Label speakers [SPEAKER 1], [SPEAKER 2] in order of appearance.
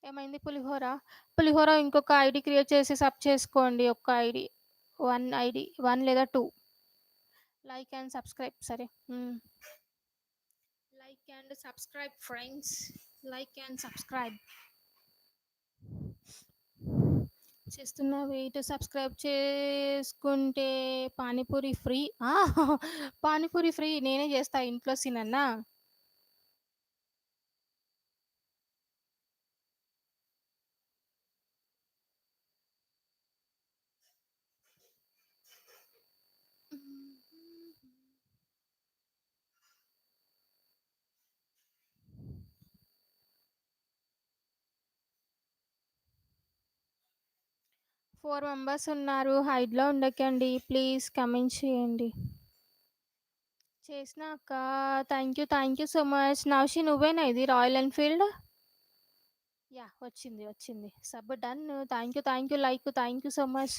[SPEAKER 1] ఏమైంది పులిహోర? పులిహోర ఇంకొక ID create చేసి సబ్ చేసుకోండి. ఒక్క ఐడీ. 1 ఐడీ 1 లేదా 2 లైక్ అండ్ సబ్‌స్క్రైబ్ సరే. హ్మ్. Like and subscribe friends. Like and subscribe. చేస్తున్నా వెయిట్ సబ్‌స్క్రైబ్ చేసుకుంటే పానీపూరి ఫ్రీ. ఆ! పానీపూరి ఫ్రీ నేనే జేస్తా ఇంట్లో సినన్నా. హ్మ్. 4 మెంబర్స్ ఉన్నారు. హైడ్‌లో ఉండకండి. ప్లీజ్ కమెంట్ చేయండి. చేసినా అక్క. Thank you so much. Naushi నువ్వేనా ఇది రాయల్ ఎన్‌ఫీల్డ్? యాహ్! వచ్చింది. సబ్ done. Thank you. Like thank you so much.